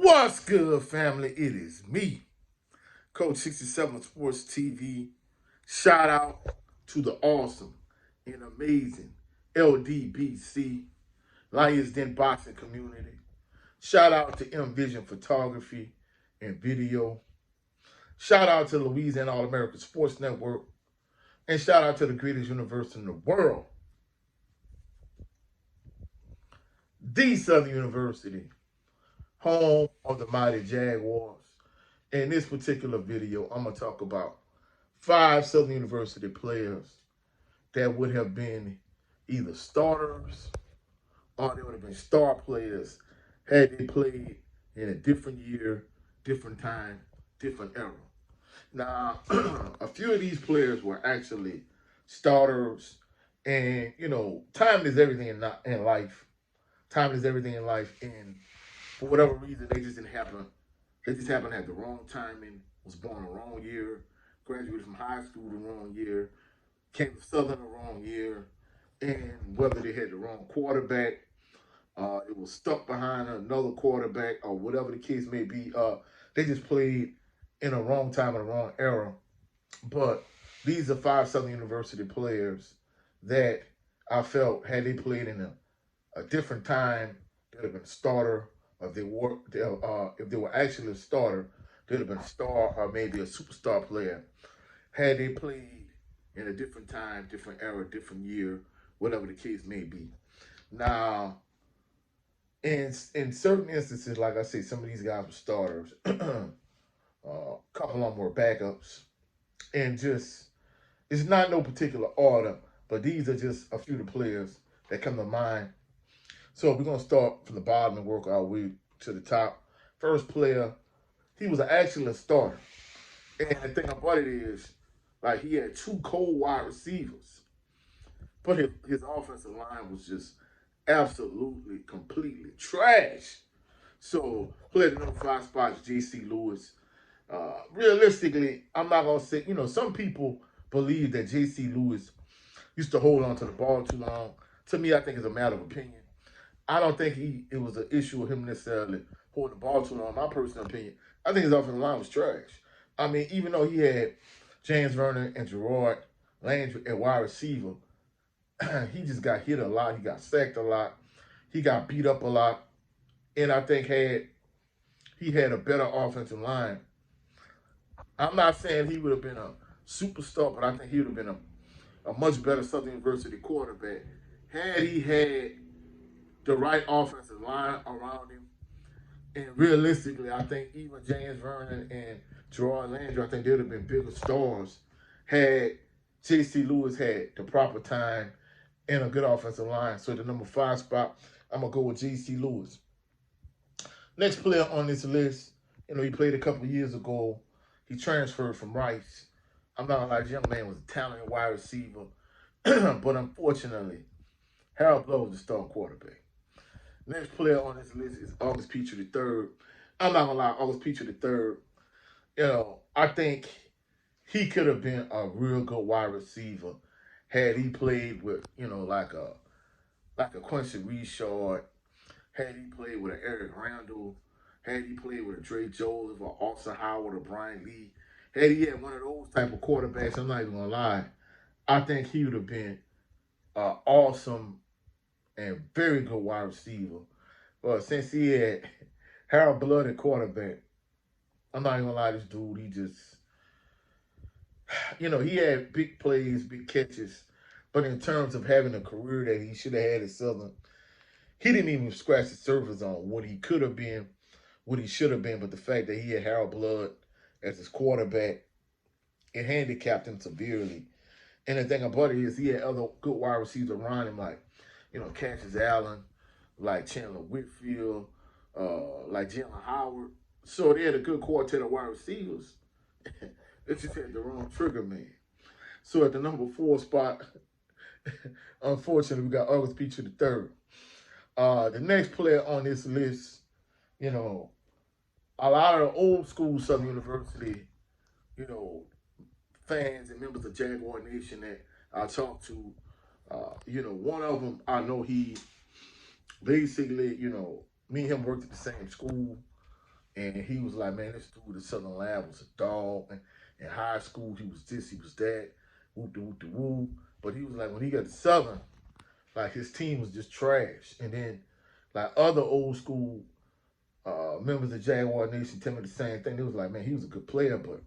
What's good, family? It is me, Coach 67 Sports TV. Shout out to the awesome and amazing LDBC, Lions Den Boxing community. Shout out to M Vision Photography and Video. Shout out to Louisiana All American Sports Network. And shout out to the greatest university in the world, the Southern University, home of the mighty Jaguars. In this particular video, I'm going to talk about 5 Southern University players that would have been either starters or they would have been star players had they played in a different year, different time, different era. Now, a few of these players were actually starters, and time is everything in life. Time is everything in life, and for whatever reason, they just didn't happen. They just happened to have the wrong timing. Was born the wrong year. Graduated from high school the wrong year. Came to Southern the wrong year. And whether they had the wrong quarterback, it was stuck behind another quarterback, or whatever the case may be, they just played in a wrong time in the wrong era. But these are 5 Southern University players that I felt had they played in a different time, they'd have been a starter. If they were actually a starter, they'd have been a star or maybe a superstar player. Had they played in a different time, different era, different year, whatever the case may be. Now, in certain instances, like I say, some of these guys were starters. A couple of them were backups, and just it's not no particular order, but these are just a few of the players that come to mind. So we're gonna start from the bottom and work our way to the top. First player, he was actually a starter, and the thing about it is, like, he had 2 cold wide receivers, but his offensive line was just absolutely, completely trash. So played the number 5 spot, J.C. Lewis. Realistically, I'm not gonna say, some people believe that J.C. Lewis used to hold on to the ball too long. To me, I think it's a matter of opinion. I don't think it was an issue with him necessarily holding the ball too long. My personal opinion, I think his offensive line was trash. I mean, even though he had James Vernon and Gerard Landry at wide receiver, he just got hit a lot. He got sacked a lot. He got beat up a lot. And I think he had a better offensive line, I'm not saying he would have been a superstar, but I think he would have been a much better Southern University quarterback had he had the right offensive line around him. And realistically, I think even James Vernon and Gerard Landry, I think they would have been bigger stars had J.C. Lewis had the proper time and a good offensive line. So the number 5 spot, I'm going to go with J.C. Lewis. Next player on this list, he played a couple of years ago. He transferred from Rice. I'm not gonna lie, this young man was a talented wide receiver, but unfortunately, Harold Blow was the star quarterback. Next player on this list is August Petrie III. I'm not gonna lie, August Petrie III. I think he could have been a real good wide receiver had he played with, like a Quincy Richard, had he played with an Eric Randall, had he played with a Dre Joseph or Austin Howard or Brian Lee, had he had one of those type of quarterbacks, I'm not even gonna lie, I think he would have been an awesome and very good wide receiver. But since he had Harold Blood at quarterback, I'm not even gonna lie, this dude, he just, he had big plays, big catches, but in terms of having a career that he should have had at Southern, he didn't even scratch the surface on what he could have been, what he should have been. But the fact that he had Harold Blood as his quarterback, it handicapped him severely. And the thing about it is he had other good wide receivers around him, like, Cassius Allen, like Chandler Whitfield, like Jalen Howard. So they had a good quartet of wide receivers. They just had the wrong trigger man. So at the number 4 spot, unfortunately, we got August Petrie III. The next player on this list, a lot of the old school Southern University, fans and members of Jaguar Nation that I talked to, one of them, I know he basically, me and him worked at the same school. And he was like, man, this dude at Southern Lab was a dog. And in high school, he was this, he was that, woo. But he was like, when he got to Southern, like his team was just trash. And then like other old school members of Jaguar Nation tell me the same thing. They was like, man, he was a good player, but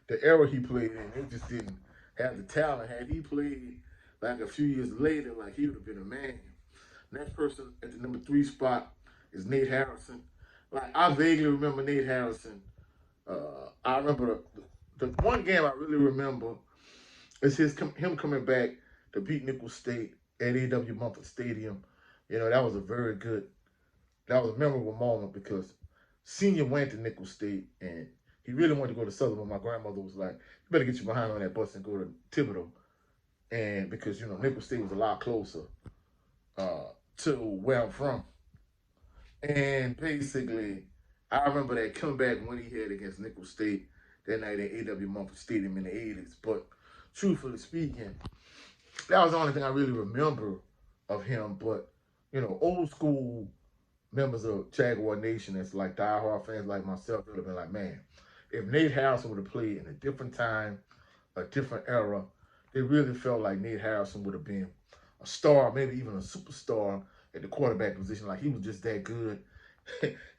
the era he played in, it just didn't have the talent. Had he played like a few years later, like he would have been a man. Next person at the number 3 spot is Nate Harrison. Like I vaguely remember Nate Harrison. I remember the one game I really remember is him coming back to beat Nicholls State at A.W. Mumford Stadium. You know, that was a memorable moment because senior went to Nicholls State and he really wanted to go to Southern, but my grandmother was like, you better get your behind on that bus and go to Thibodeau. And because, you know, Nicholls State was a lot closer to where I'm from. And basically, I remember that comeback when he had against Nicholls State that night at A.W. Mumford Stadium in the 80s. But truthfully speaking, that was the only thing I really remember of him. But, you know, old school members of Jaguar Nation that's like diehard fans like myself, would have been like, man, if Nate Harrison would have played in a different time, a different era, they really felt like Nate Harrison would have been a star, maybe even a superstar at the quarterback position. Like he was just that good.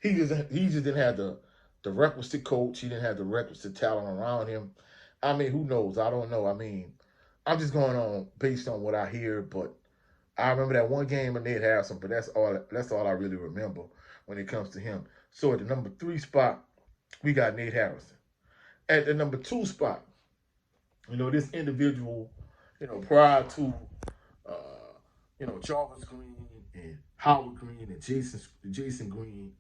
he just didn't have the requisite coach. He didn't have the requisite talent around him. I mean, who knows? I don't know. I mean, I'm just going on based on what I hear, but I remember that one game of Nate Harrison, but that's all I really remember when it comes to him. So at the number 3 spot, we got Nate Harrison. At the number 2 spot, you know, this individual, you know, prior to you know, Jarvis Green and Howard Green and Jason Green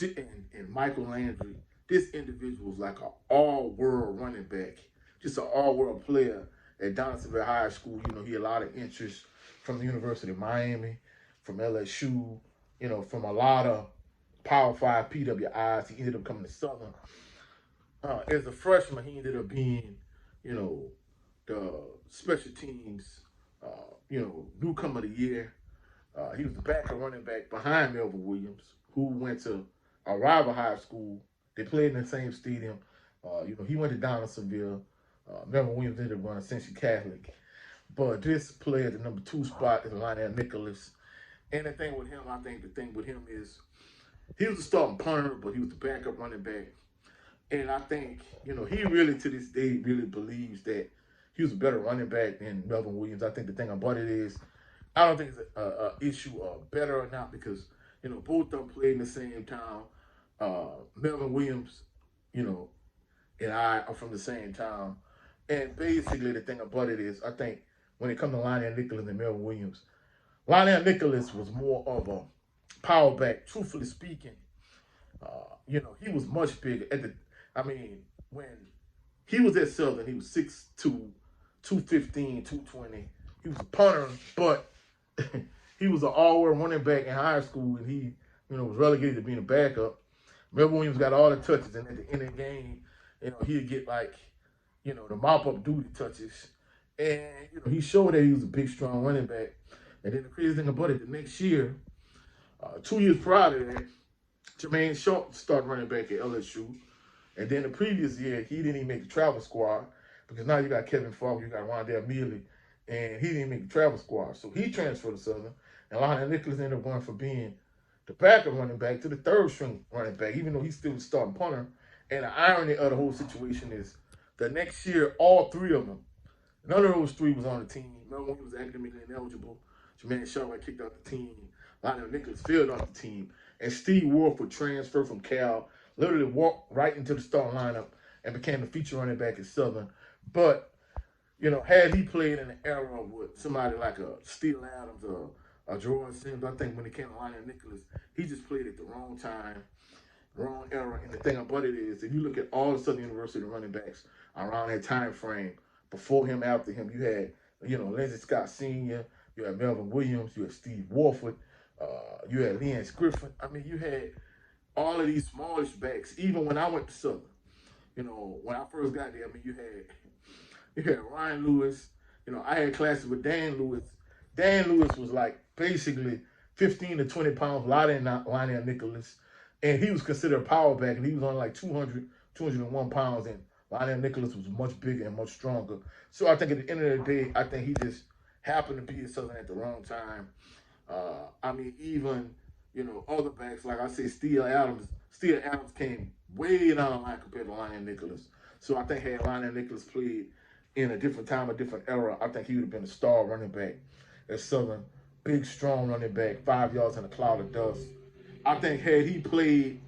and Michael Landry, this individual was like an all-world running back, just an all-world player at Donaldsonville High School. You know, he had a lot of interest from the University of Miami, from LSU, you know, from a lot of Power 5 PWIs. He ended up coming to Southern. As a freshman, he ended up being, you know, the special teams, you know, newcomer of the year. He was the backup running back behind Melvin Williams, who went to a rival high school. They played in the same stadium. You know, he went to Donaldsonville. Melvin Williams ended up going to Century Catholic. But this player at the number 2 spot is Lionel Nicholas. And the thing with him, I think the thing with him is he was a starting punter, but he was the backup running back. And I think, you know, he really to this day really believes that he was a better running back than Melvin Williams. I think the thing about it is, I don't think it's an issue of better or not because, you know, both of them played in the same town. Melvin Williams, you know, and I are from the same town. And basically the thing about it is, I think when it comes to Lionel Nicholas and Melvin Williams, Lionel Nicholas was more of a power back, truthfully speaking. You know, he was much bigger. When he was at Southern, he was 6'2", 215, 220. He was a punter, but he was an all-world running back in high school, and he, you know, was relegated to being a backup. Melvin Williams got all the touches, and at the end of the game, you know, he'd get like, you know, the mop-up duty touches. And, you know, he showed that he was a big, strong running back. And then the crazy thing about it, the next year, 2 years prior to that, Jermaine Sharp started running back at LSU. And then the previous year, he didn't even make the travel squad because now you got Kevin Falk, you got Rondell Mealy, and he didn't make the travel squad. So he transferred to Southern, and Lionel Nicholas ended up going from being the backup running back to the 3rd string running back, even though he's still the starting punter. And the irony of the whole situation is the next year, all 3 of them, none of those 3 was on the team. Melvin Williams was academically ineligible. Jermaine Sharp got kicked out the team. Lionel Nicholas failed off the team. And Steve Warford transferred from Cal, literally walked right into the starting lineup and became the feature running back at Southern. But, you know, had he played in an era with somebody like a Steele Adams or a Jordan Sims, I think when it came to Lionel Nicholas, he just played at the wrong time, wrong era. And the thing about it is, if you look at all the Southern University running backs around that time frame, before him, after him, you had, you know, Lindsey Scott Sr., you had Melvin Williams, you had Steve Warford, you had Leance Griffin. I mean, you had all of these smallish backs. Even when I went to Southern, you know, when I first got there, I mean, you had Ryan Lewis. You know, I had classes with Dan Lewis. Dan Lewis was like basically 15 to 20 pounds lighter than Lionel Nicholas. And he was considered a power back, and he was only like 201 pounds, and Lionel Nicholas was much bigger and much stronger. So I think at the end of the day, I think he just happened to be in Southern at the wrong time. I mean, even, other backs, like I said, Steele Adams came way down the line compared to Lionel Nicholas. So I think had Lionel Nicholas played in a different time, a different era, I think he would have been a star running back at Southern. Big, strong running back, 5 yards in a cloud of dust. I think had he played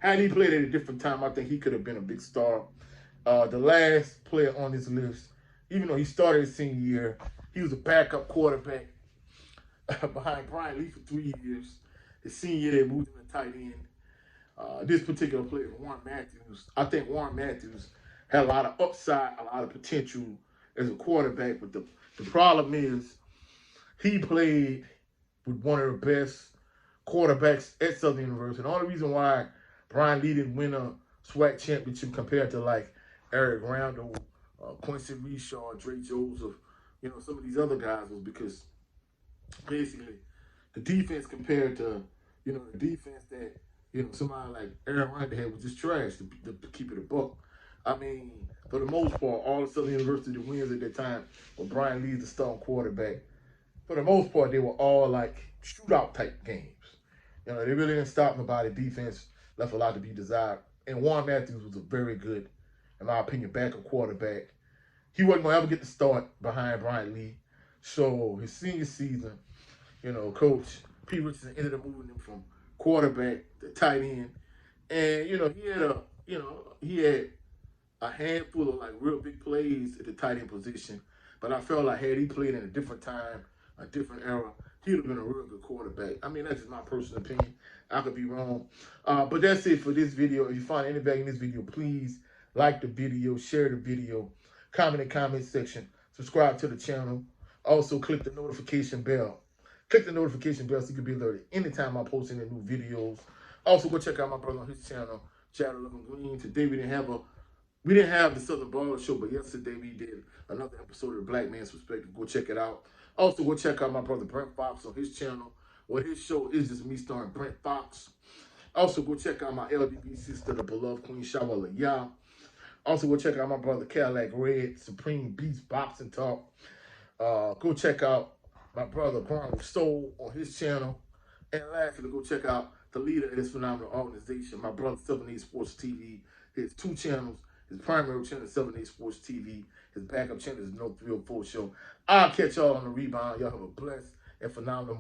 at a different time, I think he could have been a big star. The last player on this list, even though he started his senior year, he was a backup quarterback behind Brian Lee for 3 years. His senior year, they moved him to tight end. This particular player, Warren Matthews, I think Warren Matthews had a lot of upside, a lot of potential as a quarterback. But the problem is he played with one of the best quarterbacks at Southern University. And the only reason why Brian Lee didn't win a SWAC championship compared to like Eric Randall, Quincy Reshaw, Dre Joseph, some of these other guys was because basically the defense compared to, the defense that, somebody like Eric Randall had was just trash to keep it a buck. I mean, for the most part, all the Southern University wins at that time with Brian Lee the starting quarterback. For the most part, they were all like shootout type games. They really didn't stop nobody. Defense left a lot to be desired. And Warren Matthews was a very good, in my opinion, backup quarterback. He wasn't going to ever get the start behind Brian Lee. So his senior season, Coach Pete Richardson ended up moving him from quarterback to tight end. And, he had a handful of like real big plays at the tight end position. But I felt like had he played in a different time, a different era, he would have been a real good quarterback. I mean, that's just my personal opinion. I could be wrong. But that's it for this video. If you find any value in this video, please like the video, share the video, comment in the comment section, subscribe to the channel. Also, click the notification bell. Click the notification bell so you can be alerted anytime I post any new videos. Also, go check out my brother on his channel, Chad Loving Green. Today we didn't have the Southern Baller Show, but yesterday we did another episode of The Black Man's Perspective. Go check it out. Also, go check out my brother Brent Fox on his channel, where his show is just me starring Brent Fox. Also, go check out my LDB sister, the beloved Queen Shawala Yah. Also, go check out my brother Cadillac Red, Supreme Beast Boxing Talk. Go check out my brother Gronald Soul on his channel. And lastly, go check out the leader of this phenomenal organization, my brother 7A Sports TV. His 2 channels. His primary channel is 7A Sports TV. His backup channel is No 304 Show. I'll catch y'all on the rebound. Y'all have a blessed and phenomenal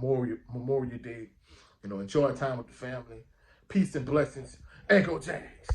Memorial Day. Enjoy time with the family. Peace and blessings. And go Jags.